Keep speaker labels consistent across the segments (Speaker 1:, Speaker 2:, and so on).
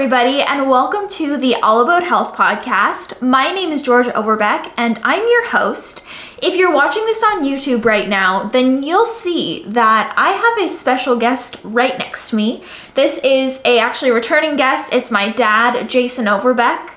Speaker 1: everybody, and welcome to the All About Health podcast. My name is Georgia Overbeck, and I'm your host. If you're watching this on YouTube right now, then you'll see that I have a special guest right next to me. This is actually a returning guest. It's my dad, Jason Overbeck.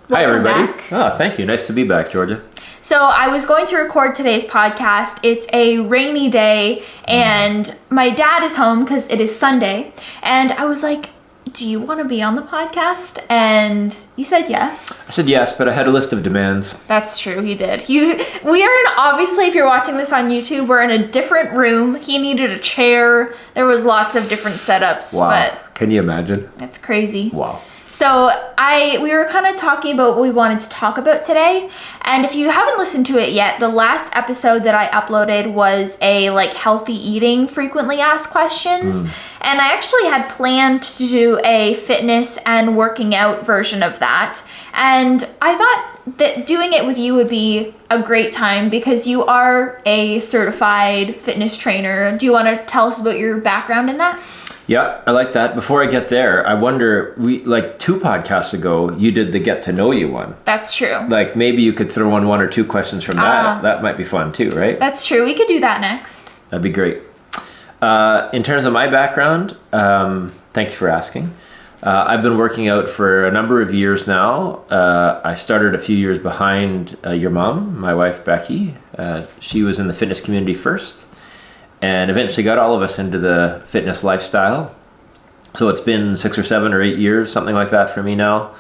Speaker 2: Hi, everybody.
Speaker 1: Back.
Speaker 2: Oh, thank you. Nice to be back, Georgia.
Speaker 1: So I was going to record today's podcast. It's a rainy day, and my dad is home because it is Sunday, and I was like, do you want to be on the podcast? And you said yes.
Speaker 2: I said yes, but I had a list of demands.
Speaker 1: That's true, he did. We are in, obviously, if you're watching this on YouTube, we're in a different room. He needed a chair. There was lots of different setups.
Speaker 2: Wow.
Speaker 1: But
Speaker 2: can you imagine?
Speaker 1: it's crazy.
Speaker 2: Wow.
Speaker 1: So we were kind of talking about what we wanted to talk about today. And if you haven't listened to it yet, the last episode that I uploaded was a healthy eating frequently asked questions. And I actually had planned to do a fitness and working out version of that. And I thought that doing it with you would be a great time because you are a certified fitness trainer. Do you want to tell us about your background in that?
Speaker 2: Yeah, I like that. Before I get there, I wonder, 2 podcasts ago, you did the get to know you one.
Speaker 1: That's true.
Speaker 2: Maybe you could throw in 1 or 2 questions from that. That might be fun too, right?
Speaker 1: That's true. We could do that next.
Speaker 2: That'd be great. In terms of my background, thank you for asking. I've been working out for a number of years now. I started a few years behind your mom, my wife, Becky. She was in the fitness community first, and eventually got all of us into the fitness lifestyle. So it's been 6 or 7 or 8 years, something like that for me now,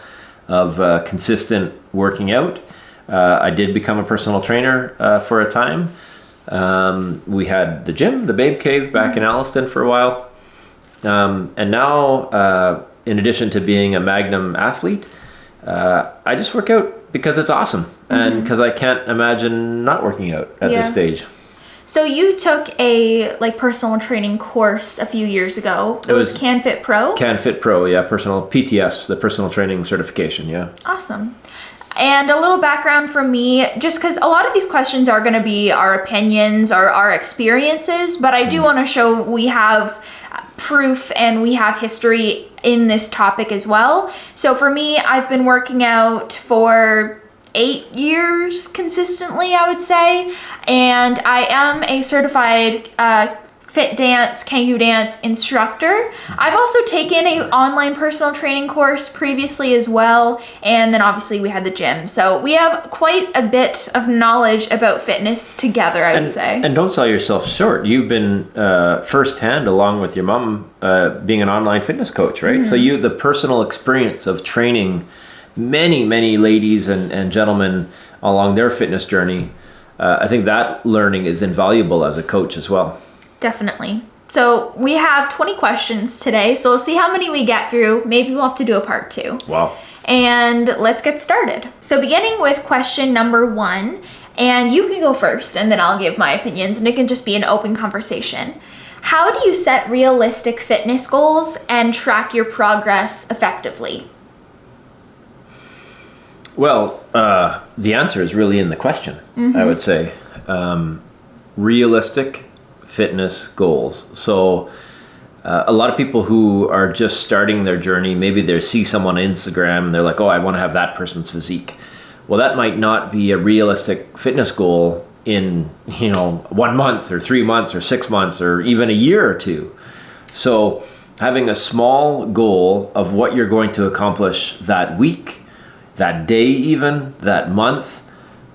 Speaker 2: of consistent working out. I did become a personal trainer for a time. We had the gym, the Babe Cave, back in Alliston for a while. And now, in addition to being a Magnum athlete, I just work out because it's awesome and because I can't imagine not working out at this stage.
Speaker 1: So you took a personal training course a few years ago. It was CanFit Pro?
Speaker 2: CanFit Pro, yeah, personal PTS, the personal training certification, yeah.
Speaker 1: Awesome. And a little background from me, just because a lot of these questions are going to be our opinions or our experiences, but I do want to show we have proof and we have history in this topic as well. So for me, I've been working out for 8 years consistently, I would say, and I am a certified fit dance, Kangoo dance instructor. I've also taken an online personal training course previously as well, and then obviously we had the gym. So we have quite a bit of knowledge about fitness together, I would say. And
Speaker 2: don't sell yourself short. You've been firsthand, along with your mom, being an online fitness coach, right? So you the personal experience of training many ladies and gentlemen along their fitness journey. I think that learning is invaluable as a coach as well.
Speaker 1: Definitely. So we have 20 questions today, so we'll see how many we get through. Maybe we'll have to do a part 2.
Speaker 2: Wow.
Speaker 1: And let's get started. So beginning with question number 1, and you can go first and then I'll give my opinions and it can just be an open conversation. How do you set realistic fitness goals and track your progress effectively?
Speaker 2: Well, the answer is really in the question, I would say. Realistic fitness goals. So a lot of people who are just starting their journey, maybe they see someone on Instagram and they're like, oh, I want to have that person's physique. Well, that might not be a realistic fitness goal in 1 month or 3 months or 6 months or even a year or 2. So having a small goal of what you're going to accomplish that week, that day even, that month,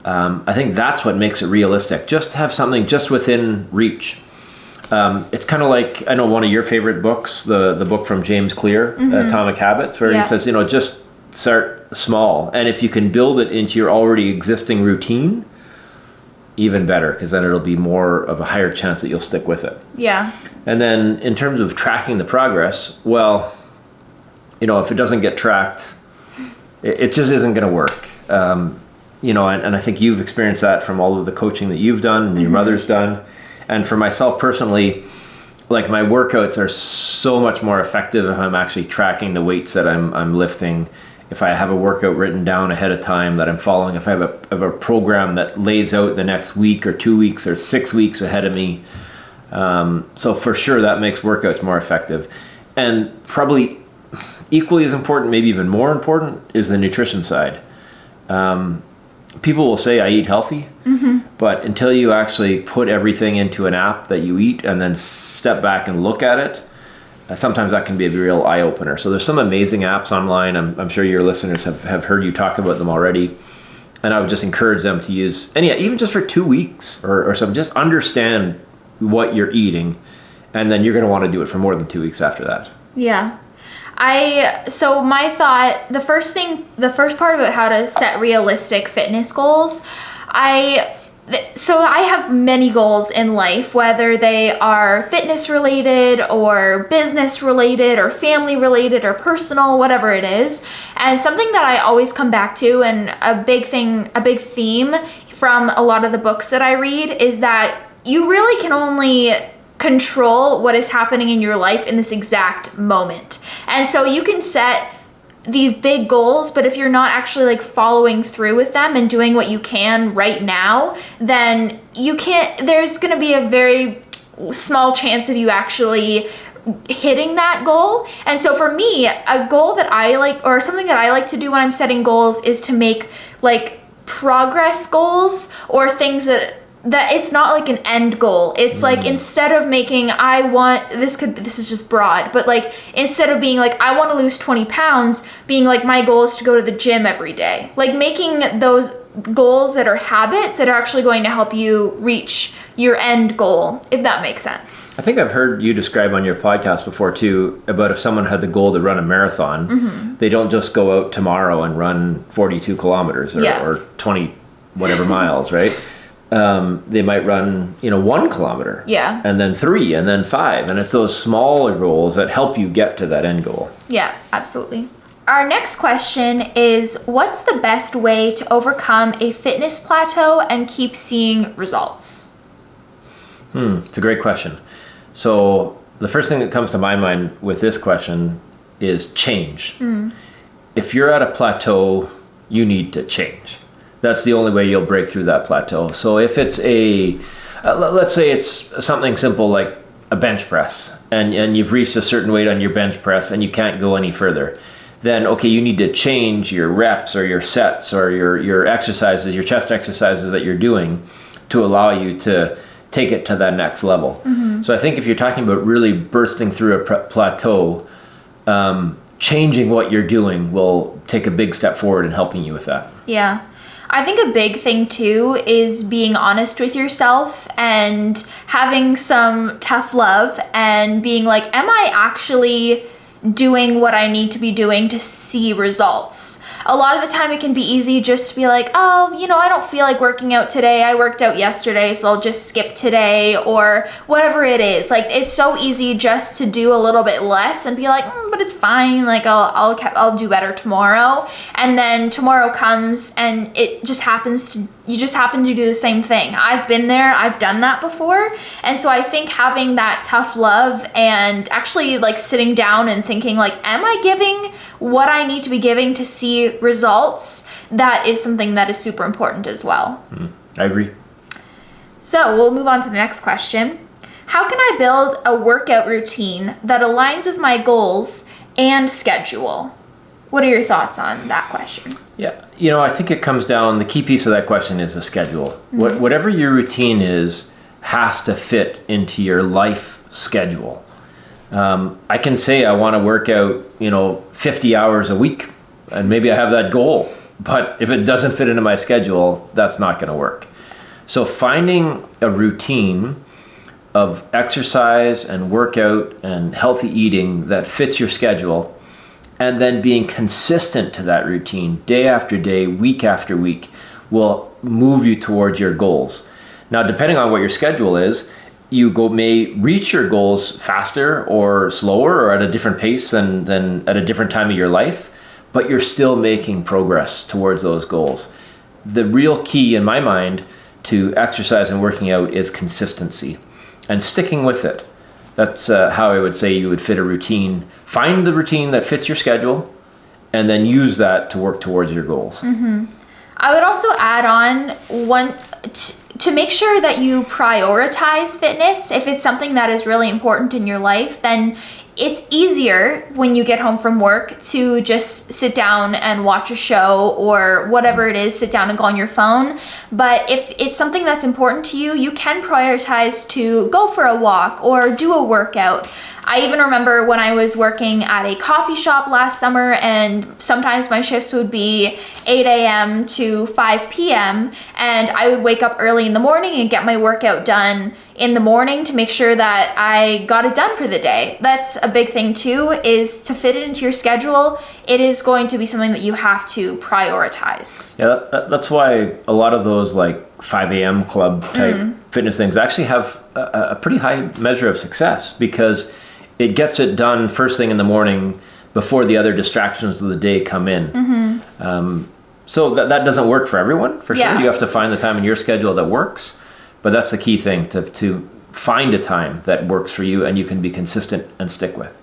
Speaker 2: I think that's what makes it realistic. Just have something just within reach. It's kind of like, I know one of your favorite books, the book from James Clear, Atomic Habits, where he says, just start small. And if you can build it into your already existing routine, even better, because then it'll be more of a higher chance that you'll stick with it.
Speaker 1: Yeah. And
Speaker 2: then in terms of tracking the progress, well, if it doesn't get tracked, it just isn't going to work. And I think you've experienced that from all of the coaching that you've done and your mother's done. And for myself personally, my workouts are so much more effective if I'm actually tracking the weights that I'm lifting. If I have a workout written down ahead of time that I'm following, if I have a program that lays out the next week or 2 weeks or 6 weeks ahead of me. So for sure that makes workouts more effective. And probably equally as important, maybe even more important, is the nutrition side. People will say I eat healthy, but until you actually put everything into an app that you eat and then step back and look at it, sometimes that can be a real eye-opener. So there's some amazing apps online. I'm sure your listeners have heard you talk about them already. And I would just encourage them to use, and yeah, even just for 2 weeks or something, just understand what you're eating, and then you're going to want to do it for more than 2 weeks after that.
Speaker 1: Yeah. So my thought, the first part about how to set realistic fitness goals, I have many goals in life, whether they are fitness related or business related or family related or personal, whatever it is. And something that I always come back to, and a big theme from a lot of the books that I read, is that you really can only control what is happening in your life in this exact moment. And so you can set these big goals, but if you're not actually like following through with them and doing what you can right now, then there's going to be a very small chance of you actually hitting that goal. And so for me, a goal that I like, or something that I like to do when I'm setting goals, is to make like progress goals, or things that it's not like an end goal. It's like, instead of making, this is just broad, but like, instead of being like, I want to lose 20 pounds, being like, my goal is to go to the gym every day. Like, making those goals that are habits that are actually going to help you reach your end goal, if that makes sense.
Speaker 2: I think I've heard you describe on your podcast before too, about if someone had the goal to run a marathon, they don't just go out tomorrow and run 42 kilometers or 20 whatever miles, right? They might run, 1 kilometer, and then 3, and then 5, and it's those smaller goals that help you get to that end goal.
Speaker 1: Yeah, absolutely. Our next question is, what's the best way to overcome a fitness plateau and keep seeing results?
Speaker 2: It's a great question. So the first thing that comes to my mind with this question is change. If you're at a plateau, you need to change. That's the only way you'll break through that plateau. So if it's let's say it's something simple like a bench press, and you've reached a certain weight on your bench press and you can't go any further, then okay, you need to change your reps or your sets or your exercises, your chest exercises that you're doing, to allow you to take it to that next level. So I think if you're talking about really bursting through a plateau, changing what you're doing will take a big step forward in helping you with that.
Speaker 1: Yeah. I think a big thing too is being honest with yourself and having some tough love and being like, am I actually doing what I need to be doing to see results? A lot of the time it can be easy just to be like, oh, I don't feel like working out today. I worked out yesterday, so I'll just skip today, or whatever it is. Like, it's so easy just to do a little bit less and be like, but it's fine. Like, I'll do better tomorrow. And then tomorrow comes and you just happen to do the same thing. I've been there. I've done that before. And so I think having that tough love and actually like sitting down and thinking like, am I giving what I need to be giving to see results? That is something that is super important as well.
Speaker 2: I agree.
Speaker 1: So we'll move on to the next question. How can I build a workout routine that aligns with my goals and schedule? What are your thoughts on that question?
Speaker 2: Yeah, I think it comes down, the key piece of that question is the schedule. Whatever your routine is has to fit into your life schedule. I can say I want to work out, 50 hours a week, and maybe I have that goal, but if it doesn't fit into my schedule, that's not going to work. So finding a routine of exercise and workout and healthy eating that fits your schedule, and then being consistent to that routine day after day, week after week, will move you towards your goals. Now, depending on what your schedule is, you may reach your goals faster or slower or at a different pace than at a different time of your life, but you're still making progress towards those goals. The real key in my mind to exercise and working out is consistency and sticking with it. That's how I would say you would fit a routine. Find the routine that fits your schedule and then use that to work towards your goals.
Speaker 1: I would also add on to make sure that you prioritize fitness. If it's something that is really important in your life, then it's easier when you get home from work to just sit down and watch a show or whatever it is, sit down and go on your phone. But if it's something that's important to you, you can prioritize to go for a walk or do a workout. I even remember when I was working at a coffee shop last summer, and sometimes my shifts would be 8 a.m. to 5 p.m. and I would wake up early in the morning and get my workout done in the morning to make sure that I got it done for the day. That's a big thing too, is to fit it into your schedule. It is going to be something that you have to prioritize.
Speaker 2: Yeah, that's why a lot of those like 5 a.m. club type fitness things actually have a pretty high measure of success, because it gets it done first thing in the morning before the other distractions of the day come in. So that doesn't work for everyone, for sure. You have to find the time in your schedule that works, but that's the key thing, to find a time that works for you and you can be consistent and stick with.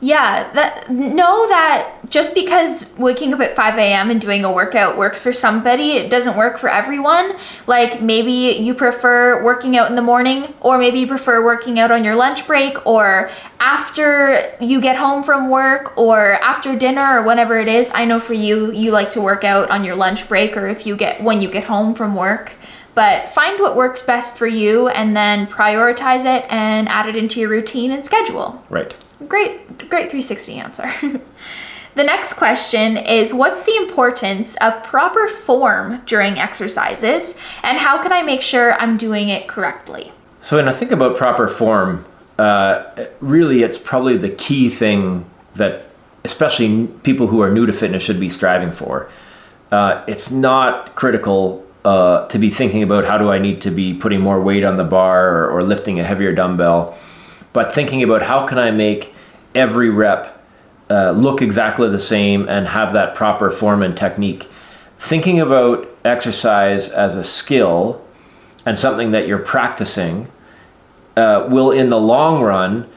Speaker 1: Yeah, know that just because waking up at 5 a.m. and doing a workout works for somebody, it doesn't work for everyone. Like maybe you prefer working out in the morning, or maybe you prefer working out on your lunch break, or after you get home from work, or after dinner, or whenever it is. I know for you, you like to work out on your lunch break, or when you get home from work. But find what works best for you and then prioritize it and add it into your routine and schedule.
Speaker 2: Right.
Speaker 1: Great 360 answer. The next question is, what's the importance of proper form during exercises, and how can I make sure I'm doing it correctly?
Speaker 2: So when I think about proper form, really it's probably the key thing that especially people who are new to fitness should be striving for. It's not critical to be thinking about how do I need to be putting more weight on the bar or lifting a heavier dumbbell, but thinking about how can I make every rep look exactly the same and have that proper form and technique. Thinking about exercise as a skill and something that you're practicing will in the long run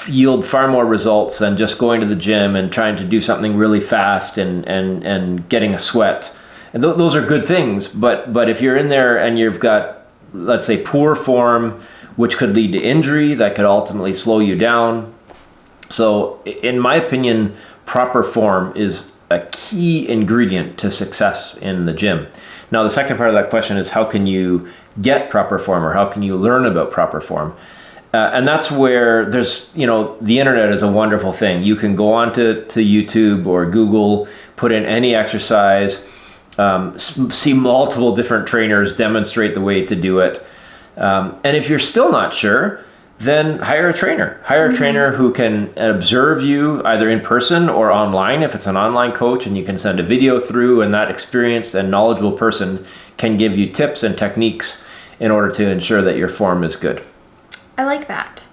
Speaker 2: yield far more results than just going to the gym and trying to do something really fast and getting a sweat. And those are good things, but if you're in there and you've got, let's say, poor form, which could lead to injury, that could ultimately slow you down. So in my opinion, proper form is a key ingredient to success in the gym. Now, the second part of that question is, how can you get proper form, or how can you learn about proper form? And that's where there's, the internet is a wonderful thing. You can go on to YouTube or Google, put in any exercise, see multiple different trainers demonstrate the way to do it. And if you're still not sure, then hire a trainer. Hire a trainer who can observe you either in person or online, if it's an online coach, and you can send a video through, and that experienced and knowledgeable person can give you tips and techniques in order to ensure that your form is good.
Speaker 1: I like that.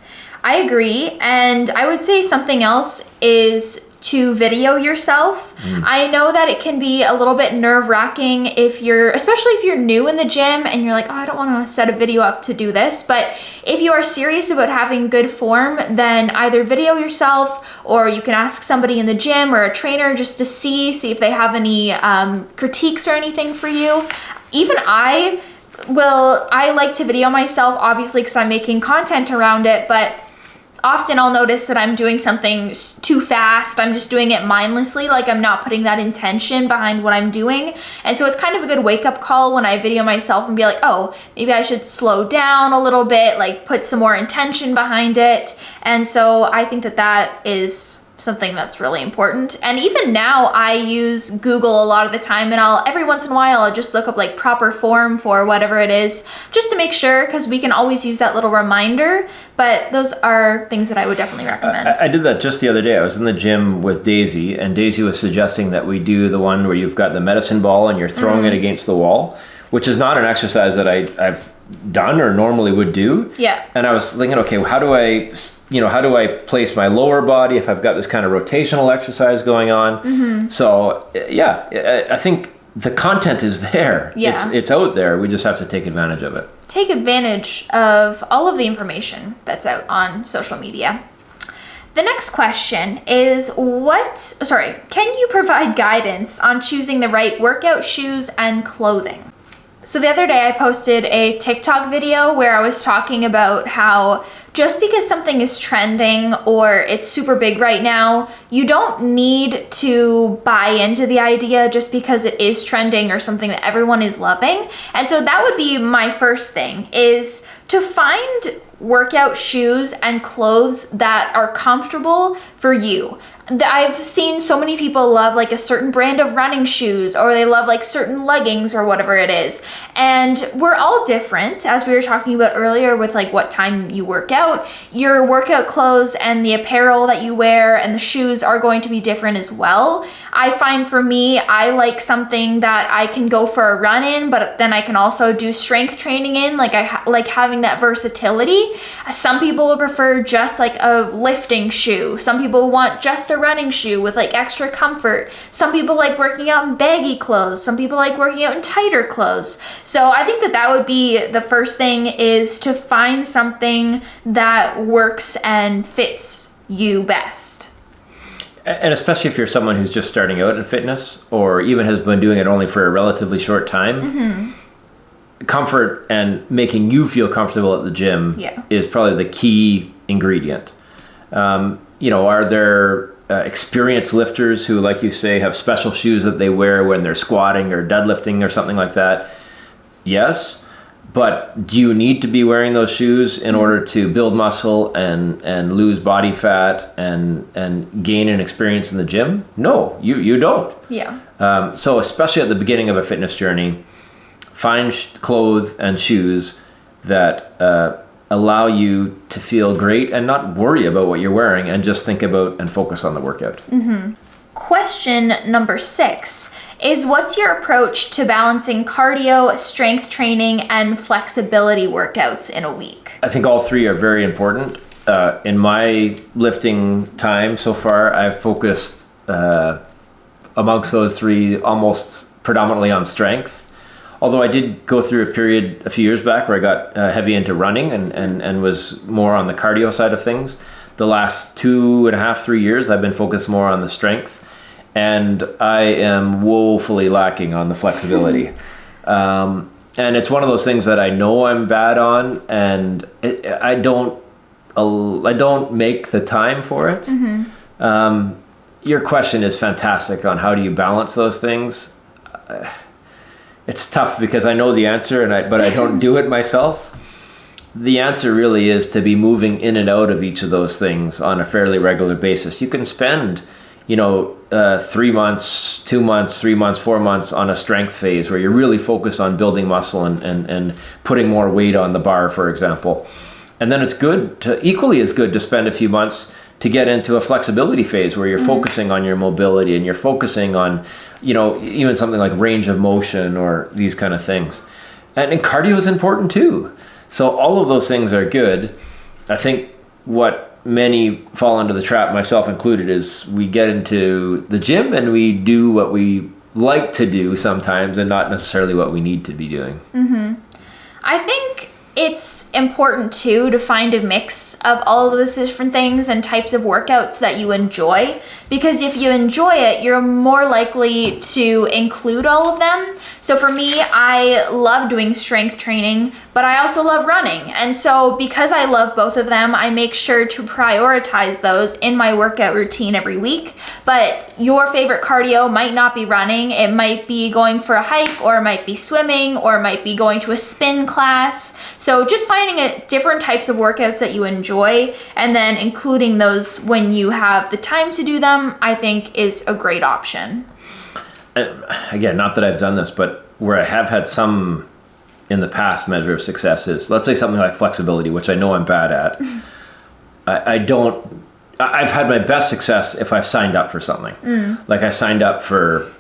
Speaker 1: I agree. And I would say something else is to video yourself. I know that it can be a little bit nerve-wracking especially if you're new in the gym and you're like, oh, I don't want to set a video up to do this. But if you are serious about having good form, then either video yourself, or you can ask somebody in the gym or a trainer just to see if they have any critiques or anything for you. Even I like to video myself, obviously, because I'm making content around it, but often I'll notice that I'm doing something too fast. I'm just doing it mindlessly, like I'm not putting that intention behind what I'm doing. And so it's kind of a good wake-up call when I video myself and be like, oh, maybe I should slow down a little bit, like put some more intention behind it. And so I think that is something that's really important. And even now I use Google a lot of the time, and every once in a while I'll just look up like proper form for whatever it is, just to make sure, because we can always use that little reminder. But those are things that I would definitely recommend.
Speaker 2: I did that just the other day. I was in the gym with Daisy, and Daisy was suggesting that we do the one where you've got the medicine ball and you're throwing it against the wall, which is not an exercise that I've done or normally would do.
Speaker 1: Yeah.
Speaker 2: And I was thinking, okay, how do I place my lower body if I've got this kind of rotational exercise going on? So yeah, I think the content is there.
Speaker 1: Yeah.
Speaker 2: It's out there. We just have to take advantage of it.
Speaker 1: Take advantage of all of the information that's out on social media. The next question is, can you provide guidance on choosing the right workout shoes and clothing? So the other day I posted a TikTok video where I was talking about how just because something is trending or it's super big right now, you don't need to buy into the idea just because it is trending or something that everyone is loving. And so that would be my first thing, is to find workout shoes and clothes that are comfortable for you. I've seen so many people love like a certain brand of running shoes, or they love like certain leggings or whatever it is. And we're all different, as we were talking about earlier with like what time you work out. Your workout clothes and the apparel that you wear and the shoes are going to be different as well. I find for me, I like something that I can go for a run in, but then I can also do strength training in. Like I like having that versatility. Some people will prefer just like a lifting shoe. Some people want just a running shoe with like extra comfort. Some people like working out in baggy clothes. Some people like working out in tighter clothes. So I think that would be the first thing, is to find something that works and fits you best.
Speaker 2: And especially if you're someone who's just starting out in fitness, or even has been doing it only for a relatively short time, comfort and making you feel comfortable at the gym is probably the key ingredient. Are there experienced lifters who, like you say, have special shoes that they wear when they're squatting or deadlifting or something like that? Yes. But do you need to be wearing those shoes in order to build muscle and lose body fat and gain an experience in the gym? No, you don't.
Speaker 1: Yeah.
Speaker 2: So especially at the beginning of a fitness journey, find clothes and shoes that allow you to feel great and not worry about what you're wearing, and just think about and focus on the workout.
Speaker 1: Question number 6 is, what's your approach to balancing cardio, strength training, and flexibility workouts in a week?
Speaker 2: I think all three are very important. In my lifting time so far, I've focused amongst those three almost predominantly on strength. Although I did go through a period a few years back where I got heavy into running and was more on the cardio side of things. The last 2.5, 3 years, I've been focused more on the strength. And I am woefully lacking on the flexibility. And it's one of those things that I know I'm bad on, and I don't make the time for it. Your question is fantastic on how do you balance those things. It's tough because I know the answer, but I don't do it myself. The answer really is to be moving in and out of each of those things on a fairly regular basis. You can spend 3 months, 2 months, 3 months, 4 months on a strength phase where you're really focused on building muscle and putting more weight on the bar, for example. And then it's equally as good to spend a few months to get into a flexibility phase where you're focusing on your mobility and you're focusing on, even something like range of motion or these kind of things. And cardio is important too. So all of those things are good. I think what many fall into the trap, myself included, is we get into the gym and we do what we like to do sometimes and not necessarily what we need to be doing.
Speaker 1: I think it's important too to find a mix of all of these different things and types of workouts that you enjoy, because if you enjoy it, you're more likely to include all of them. So for me, I love doing strength training, but I also love running. And so because I love both of them, I make sure to prioritize those in my workout routine every week. But your favorite cardio might not be running. It might be going for a hike, or it might be swimming, or it might be going to a spin class. So just finding different types of workouts that you enjoy and then including those when you have the time to do them, I think is a great option.
Speaker 2: Again, not that I've done this, but where I have had some in the past measure of success is, let's say something like flexibility, which I know I'm bad at. I've had my best success if I've signed up for something. Like I signed up for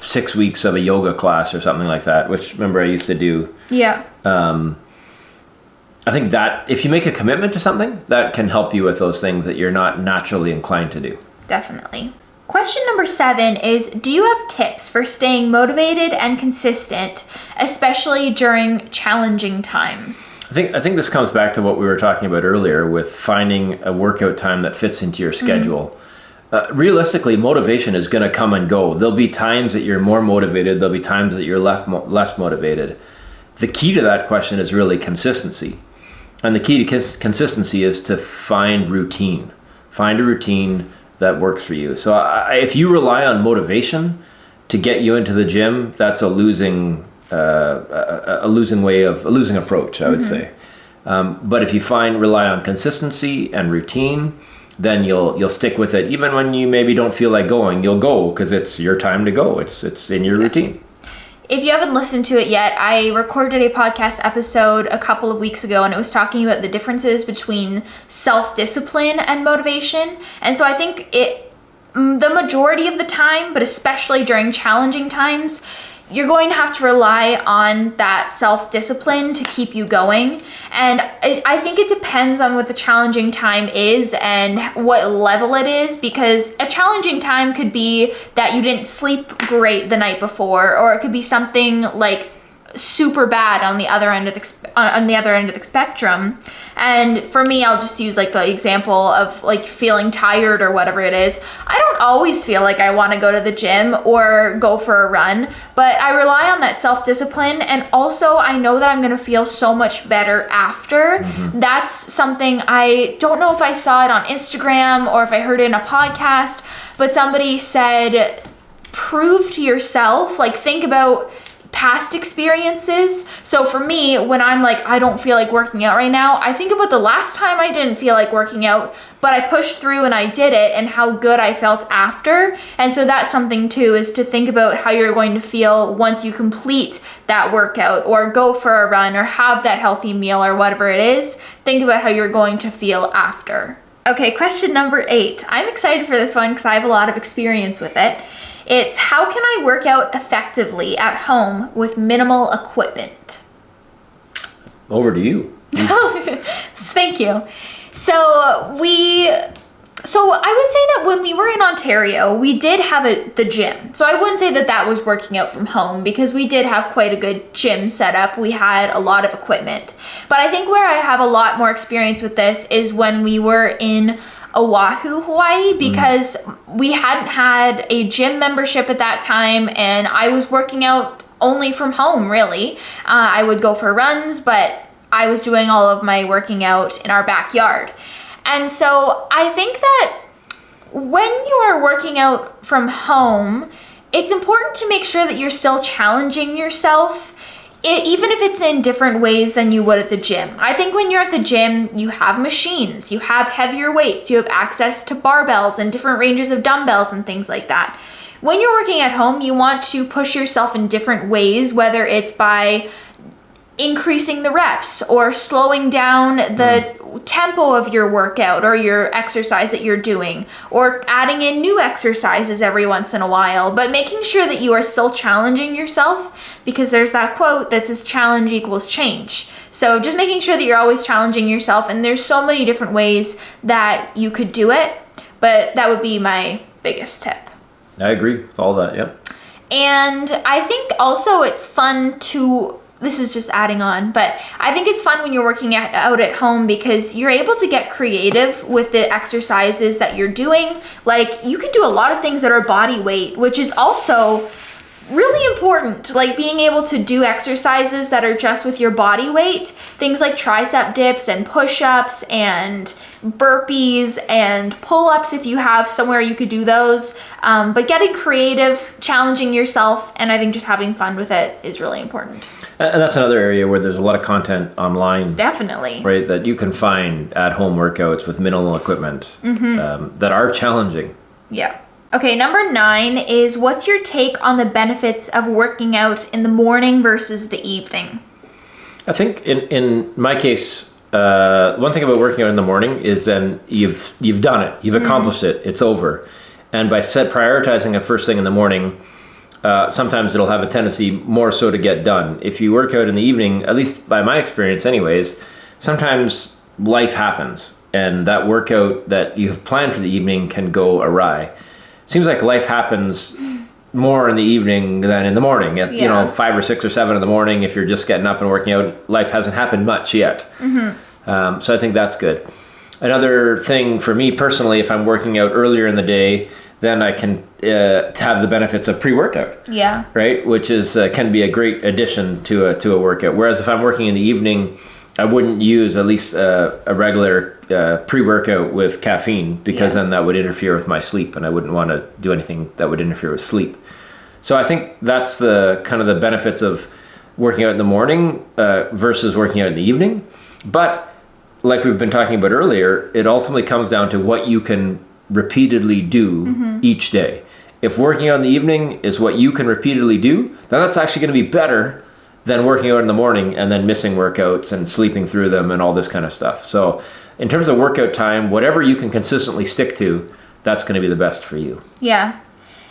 Speaker 2: 6 weeks of a yoga class or something like that, which remember I used to do.
Speaker 1: Yeah.
Speaker 2: I think that if you make a commitment to something, that can help you with those things that you're not naturally inclined to do.
Speaker 1: Definitely. Question number 7 is, do you have tips for staying motivated and consistent, especially during challenging times?
Speaker 2: I think this comes back to what we were talking about earlier with finding a workout time that fits into your schedule. Realistically, motivation is going to come and go. There'll be times that you're more motivated. There'll be times that you're less motivated. the key to that question is really consistency. And the key to consistency is to find routine. Find a routine that works for you. So if you rely on motivation to get you into the gym, that's a losing approach, I would say. But if you rely on consistency and routine, then you'll stick with it. Even when you maybe don't feel like going, you'll go because it's your time to go. It's in your routine.
Speaker 1: If you haven't listened to it yet, I recorded a podcast episode a couple of weeks ago, and it was talking about the differences between self-discipline and motivation. And so I think the majority of the time, but especially during challenging times, you're going to have to rely on that self-discipline to keep you going. And I think it depends on what the challenging time is and what level it is, because a challenging time could be that you didn't sleep great the night before, or it could be something like super bad on the other end of the spectrum. And for me, I'll just use like the example of like feeling tired or whatever it is. I don't always feel like I want to go to the gym or go for a run, but I rely on that self-discipline, and also I know that I'm going to feel so much better after. That's something, I don't know if I saw it on Instagram or if I heard it in a podcast, but somebody said, prove to yourself, like think about past experiences. So for me, when I'm like, I don't feel like working out right now, I think about the last time I didn't feel like working out, but I pushed through and I did it, and how good I felt after. And so that's something too, is to think about how you're going to feel once you complete that workout or go for a run or have that healthy meal or whatever it is. Think about how you're going to feel after. Okay, question number 8. I'm excited for this one because I have a lot of experience with it. It's, how can I work out effectively at home with minimal equipment?
Speaker 2: Over to you.
Speaker 1: Thank you. So I would say that when we were in Ontario, we did have the gym. So I wouldn't say that that was working out from home, because we did have quite a good gym setup. We had a lot of equipment. But I think where I have a lot more experience with this is when we were in Oahu, Hawaii, because we hadn't had a gym membership at that time, and I was working out only from home, really. I would go for runs, but I was doing all of my working out in our backyard. And so I think that when you are working out from home, it's important to make sure that you're still challenging yourself, even if it's in different ways than you would at the gym. I think when you're at the gym, you have machines, you have heavier weights, you have access to barbells and different ranges of dumbbells and things like that. When you're working at home, you want to push yourself in different ways, whether it's by increasing the reps or slowing down the tempo of your workout or your exercise that you're doing, or adding in new exercises every once in a while, but making sure that you are still challenging yourself, because there's that quote that says challenge equals change. So just making sure that you're always challenging yourself, and there's so many different ways that you could do it, but that would be my biggest tip.
Speaker 2: I agree with all that, yep.
Speaker 1: And I think also it's fun to, this is just adding on, but I think it's fun when you're working out at home, because you're able to get creative with the exercises that you're doing. Like, you can do a lot of things that are body weight, which is also really important, like being able to do exercises that are just with your body weight, things like tricep dips and push-ups and burpees and pull-ups if you have somewhere you could do those, but getting creative, challenging yourself, and I think just having fun with it is really important.
Speaker 2: And that's another area where there's a lot of content online.
Speaker 1: Definitely.
Speaker 2: Right, that you can find at-home workouts with minimal equipment that are challenging.
Speaker 1: Yeah. Okay, number 9 is, what's your take on the benefits of working out in the morning versus the evening?
Speaker 2: I think in my case, one thing about working out in the morning is then you've done it, you've accomplished it, it's over. And by prioritizing it first thing in the morning, sometimes it'll have a tendency more so to get done. If you work out in the evening, at least by my experience anyways, sometimes life happens, and that workout that you have planned for the evening can go awry. Seems like life happens more in the evening than in the morning. At 5 or 6 or 7 in the morning, if you're just getting up and working out, life hasn't happened much yet. So I think that's good. Another thing for me personally, if I'm working out earlier in the day, then I can have the benefits of pre-workout.
Speaker 1: Yeah.
Speaker 2: Right, which is can be a great addition to a workout. Whereas if I'm working in the evening, I wouldn't use at least a regular pre-workout with caffeine, because then that would interfere with my sleep, and I wouldn't want to do anything that would interfere with sleep. So I think that's the kind of the benefits of working out in the morning versus working out in the evening. But like we've been talking about earlier, it ultimately comes down to what you can repeatedly do each day. If working out in the evening is what you can repeatedly do, then that's actually going to be better than working out in the morning and then missing workouts and sleeping through them and all this kind of stuff. So in terms of workout time, whatever you can consistently stick to, that's going to be the best for you.
Speaker 1: Yeah.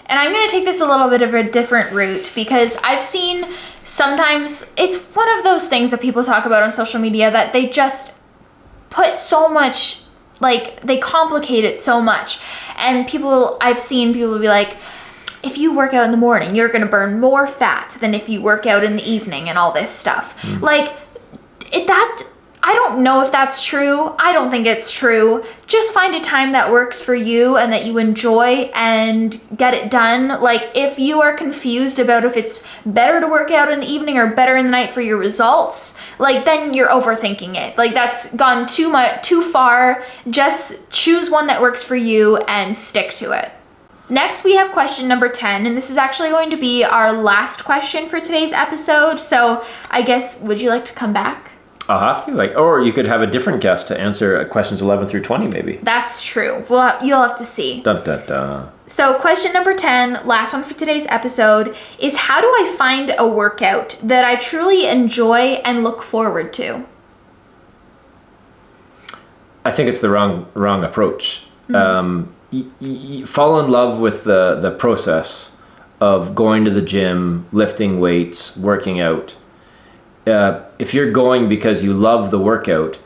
Speaker 1: And I'm going to take this a little bit of a different route, because I've seen sometimes it's one of those things that people talk about on social media that they just put so much, like they complicate it so much. And I've seen people be like, if you work out in the morning, you're going to burn more fat than if you work out in the evening and all this stuff. Like I don't know if that's true. I don't think it's true. Just find a time that works for you and that you enjoy and get it done. Like if you are confused about if it's better to work out in the evening or better in the night for your results, like then you're overthinking it. Like that's gone too far. Just choose one that works for you and stick to it. Next, we have question number 10, and this is actually going to be our last question for today's episode. So I guess, would you like to come back?
Speaker 2: I'll have to, or you could have a different guest to answer questions 11 through 20, maybe.
Speaker 1: That's true. You'll have to see.
Speaker 2: Dun, dun, dun.
Speaker 1: So question number 10, last one for today's episode, is how do I find a workout that I truly enjoy and look forward to?
Speaker 2: I think it's the wrong approach. Fall in love with the process of going to the gym, lifting weights, working out. If you're going because you love the workout,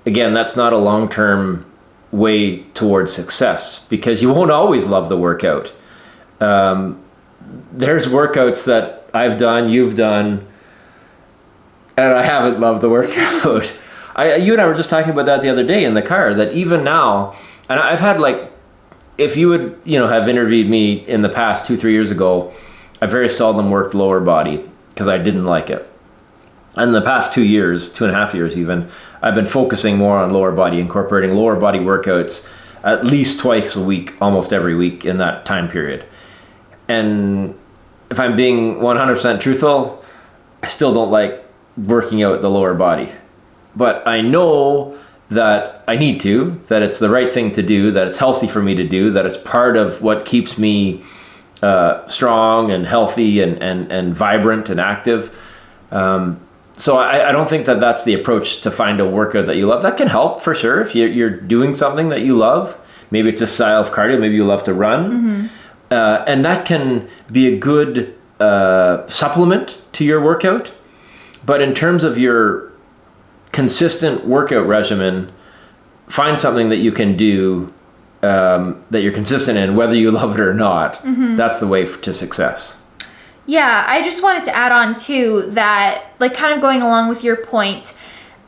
Speaker 2: again, that's not a long-term way towards success, because you won't always love the workout. There's workouts that I've done, you've done, and I haven't loved the workout. You and I were just talking about that the other day in the car, that even now, and I've had if you would, have interviewed me in the past 2-3 years ago, I very seldom worked lower body because I didn't like it. And in the past 2 years, 2.5 years even, I've been focusing more on lower body, incorporating lower body workouts at least twice a week, almost every week in that time period. And if I'm being 100% truthful, I still don't like working out the lower body. But I know that I need to, that it's the right thing to do, that it's healthy for me to do, that it's part of what keeps me strong and healthy and vibrant and active. So I don't think that that's the approach to find a workout that you love. That can help for sure if you're doing something that you love. Maybe it's a style of cardio. Maybe you love to run. And that can be a good supplement to your workout. But in terms of your consistent workout regimen, find something that you can do that you're consistent in, whether you love it or not. That's the way to success.
Speaker 1: Yeah, I just wanted to add on too that, kind of going along with your point,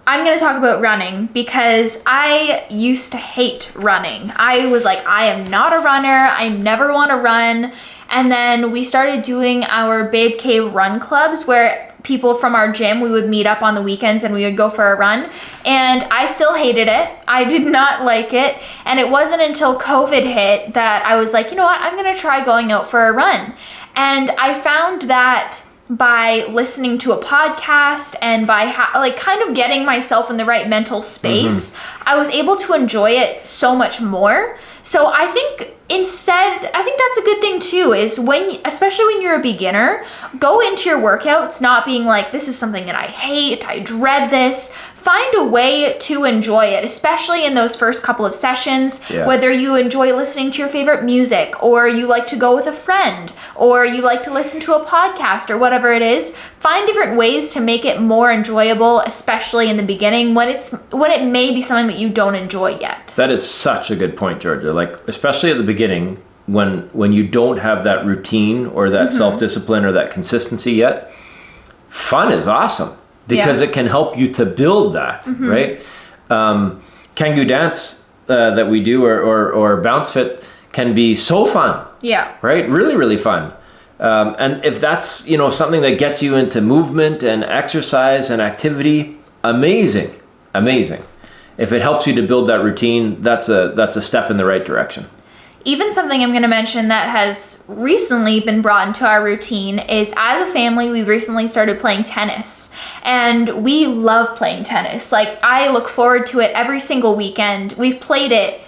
Speaker 1: I'm going to talk about running, because I used to hate running. I was like, I am not a runner. I never want to run. And then we started doing our Babe Cave run clubs, where people from our gym, we would meet up on the weekends and we would go for a run. And I still hated it. I did not like it. And it wasn't until COVID hit that I was like, you know what, I'm going to try going out for a run. And I found that by listening to a podcast and by kind of getting myself in the right mental space, I was able to enjoy it so much more. So I think that's a good thing too, is especially when you're a beginner, go into your workouts not being like, this is something that I hate, I dread this. Find a way to enjoy it, especially in those first couple of sessions, whether you enjoy listening to your favorite music, or you like to go with a friend, or you like to listen to a podcast, or whatever it is. Find different ways to make it more enjoyable, especially in the beginning when it may be something that you don't enjoy yet.
Speaker 2: That is such a good point, Georgia. Especially at the beginning, when you don't have that routine or that self-discipline or that consistency yet, fun is awesome. Because it can help you to build that, right? Kangoo dance that we do, or bounce fit, can be so fun.
Speaker 1: Yeah.
Speaker 2: Right? Really, really fun. And if that's, you know, something that gets you into movement and exercise and activity, amazing, amazing. If it helps you to build that routine, that's a step in the right direction.
Speaker 1: Even something I'm going to mention that has recently been brought into our routine is, as a family, we recently started playing tennis. And we love playing tennis. Like, I look forward to it every single weekend. We've played it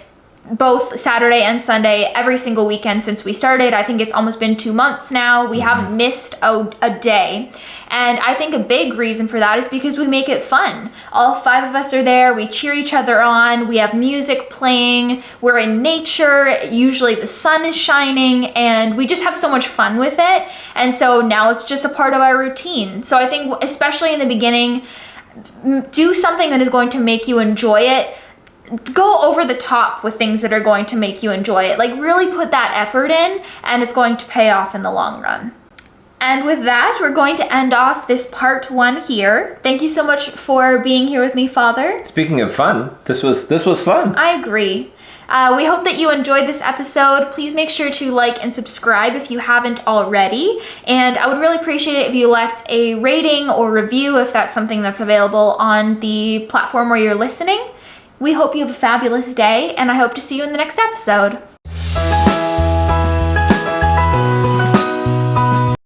Speaker 1: both Saturday and Sunday every single weekend since we started. I think it's almost been 2 months now. We haven't missed a day. And I think a big reason for that is because we make it fun. All 5 of us are there. We cheer each other on. We have music playing. We're in nature. Usually the sun is shining, and we just have so much fun with it. And so now it's just a part of our routine. So I think, especially in the beginning, do something that is going to make you enjoy it. Go over the top with things that are going to make you enjoy it. Like, really put that effort in, and it's going to pay off in the long run. And with that, we're going to end off this part 1 here. Thank you so much for being here with me, Father.
Speaker 2: Speaking of fun, this was fun.
Speaker 1: I agree. We hope that you enjoyed this episode. Please make sure to like and subscribe if you haven't already. And I would really appreciate it if you left a rating or review, if that's something that's available on the platform where you're listening. We hope you have a fabulous day, and I hope to see you in the next episode.